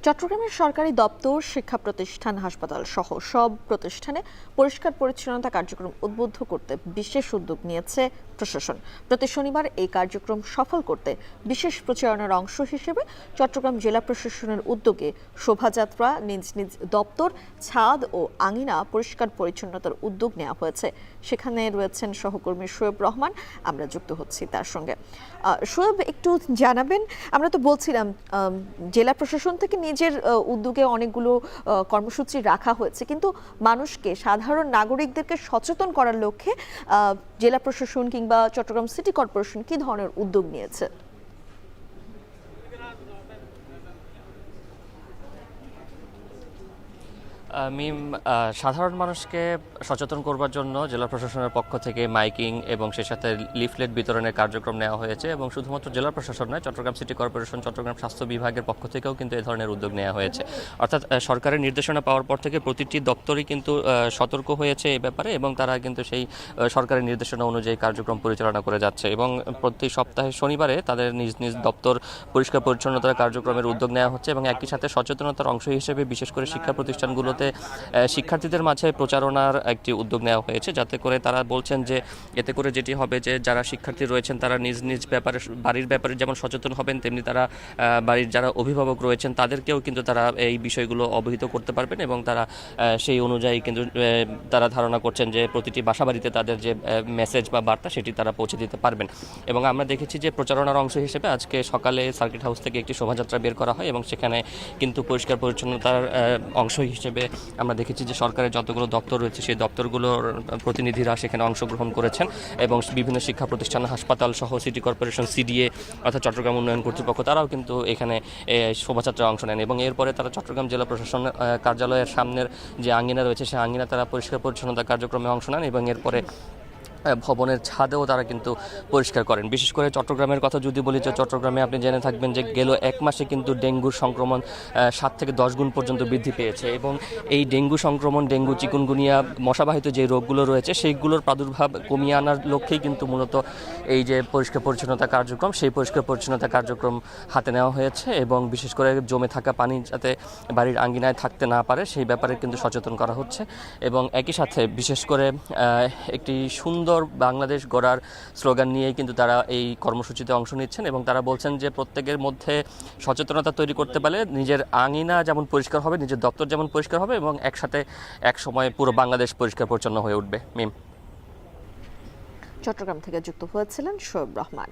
চট্টগ্রামের সরকারি দপ্তর, শিক্ষা প্রতিষ্ঠান, হাসপাতাল সহ সব প্রতিষ্ঠানে পরিষ্কার পরিচ্ছন্নতা কার্যক্রম উদ্বুদ্ধ করতে বিশেষ উদ্যোগ নিয়েছে প্রশাসন। প্রতি শনিবার এই কার্যক্রম সফল করতে বিশেষ প্রচারণার অংশ হিসেবে চট্টগ্রাম জেলা প্রশাসনের উদ্যোগে শোভাযাত্রা, নিজ নিজ দপ্তর, ছাদ ও আঙিনা পরিষ্কার পরিচ্ছন্নতার উদ্যোগ নেওয়া হয়েছে। সেখানে রয়েছেন সহকর্মী শোয়েব রহমান, আমরা যুক্ত হচ্ছি তার সঙ্গে। শোয়েব, একটু জানাবেন, আমরা তো বলছিলাম জেলা প্রশাসন থেকে নিজের উদ্যোগে অনেকগুলো কর্মসূচি রাখা হয়েছে, কিন্তু মানুষকে, সাধারণ নাগরিকদেরকে সচেতন করার লক্ষ্যে জেলা প্রশাসন কিংবা চট্টগ্রাম সিটি কর্পোরেশন কি ধরনের উদ্যোগ নিয়েছে? মিম, সাধারণ মানুষকে সচেতন করবার জন্য জেলা প্রশাসনের পক্ষ থেকে মাইকিং এবং সেই সাথে লিফলেট বিতরণের কার্যক্রম নেওয়া হয়েছে। এবং শুধুমাত্র জেলা প্রশাসন নয়, চট্টগ্রাম সিটি কর্পোরেশন, চট্টগ্রাম স্বাস্থ্য বিভাগের পক্ষ থেকেও কিন্তু এ ধরনের উদ্যোগ নেওয়া হয়েছে। অর্থাৎ সরকারের নির্দেশনা পাওয়ার পর থেকে প্রতিটি দপ্তরই কিন্তু সতর্ক হয়েছে এই ব্যাপারে, এবং তারা কিন্তু সেই সরকারের নির্দেশনা অনুযায়ী কার্যক্রম পরিচালনা করে যাচ্ছে। এবং প্রতি সপ্তাহে শনিবারে তাদের নিজ নিজ দপ্তর পরিষ্কার পরিচ্ছন্নতার কার্যক্রমের উদ্যোগ নেওয়া হচ্ছে। এবং একই সাথে সচেতনতার অংশ হিসেবে বিশেষ করে শিক্ষা প্রতিষ্ঠানগুলোতে শিক্ষার্থীদের মাঝে প্রচারণার একটি উদ্যোগ নেওয়া হয়েছে, যাতে করে তারা বলছেন যে এতে করে যেটি হবে যে যারা শিক্ষার্থী রয়েছেন তারা নিজ নিজ ব্যাপারে, বাড়ির ব্যাপারে যেমন সচেতন হবেন, তেমনি তারা বাড়ির যারা অভিভাবক রয়েছেন তাদেরকেও কিন্তু তারা এই বিষয়গুলো অবহিত করতে পারবেন। এবং তারা সেই অনুযায়ী কিন্তু তারা ধারণা করছেন যে প্রতিটি বাসাবাড়িতে তাদের যে মেসেজ বা বার্তা সেটি তারা পৌঁছে দিতে পারবেন। এবং আমরা দেখেছি যে প্রচারণার অংশ হিসেবে আজকে সকালে সার্কিট হাউস থেকে একটি শোভাযাত্রা বের করা হয়, এবং সেখানে কিন্তু পরিষ্কার পরিচ্ছন্নতার অংশ হিসেবে আমরা দেখেছি যে সরকারের যতগুলো দপ্তর রয়েছে সেই দপ্তরগুলোর প্রতিনিধিরা সেখানে অংশগ্রহণ করেছেন। এবং বিভিন্ন শিক্ষা প্রতিষ্ঠান, হাসপাতাল সহ সিটি কর্পোরেশন, সিডিএ অর্থাৎ চট্টগ্রাম উন্নয়ন কর্তৃপক্ষ, তারাও কিন্তু এখানে শোভাযাত্রায় অংশ নেন। এবং এরপরে তারা চট্টগ্রাম জেলা প্রশাসন কার্যালয়ের সামনের যে আঙ্গিনা রয়েছে সেই আঙ্গিনা তারা পরিষ্কার পরিচ্ছন্নতা কার্যক্রমে অংশ নেন। এবং এরপরে ভবনের ছাদেও তারা কিন্তু পরিষ্কার করেন। বিশেষ করে চট্টগ্রামের কথা যদি বলি, যে চট্টগ্রামে আপনি জেনে থাকবেন যে গেল এক মাসে কিন্তু ডেঙ্গুর সংক্রমণ 7 থেকে 10 গুণ পর্যন্ত বৃদ্ধি পেয়েছে। এবং এই ডেঙ্গু সংক্রমণ, ডেঙ্গু, চিকুনগুনিয়া, মশাবাহিত যে রোগগুলো রয়েছে সেইগুলোর প্রাদুর্ভাব কমিয়ে আনার লক্ষ্যেই কিন্তু মূলত এই যে পরিষ্কার পরিচ্ছন্নতা কার্যক্রম, সেই পরিষ্কার পরিচ্ছন্নতা কার্যক্রম হাতে নেওয়া হয়েছে। এবং বিশেষ করে জমে থাকা পানি যাতে বাড়ির আঙ্গিনায় থাকতে না পারে সেই ব্যাপারে কিন্তু সচেতন করা হচ্ছে। এবং একই সাথে বিশেষ করে একটি সুন্দর বাংলাদেশ গড়ার স্লোগান নিয়েই কিন্তু তারা এই কর্মসূচিতে অংশ নিচ্ছেন। এবং তারা বলছেন যে প্রত্যেকের মধ্যে সচেতনতা তৈরি করতে পারলে নিজের আঙিনা যেমন পরিষ্কার হবে, নিজের দপ্তর যেমন পরিষ্কার হবে, এবং একসাথে এক সময় পুরো বাংলাদেশ পরিষ্কার পরিচ্ছন্ন হয়ে উঠবে। মিম, চট্টগ্রাম থেকে যুক্ত হয়েছিলেন শোয়েব রহমান।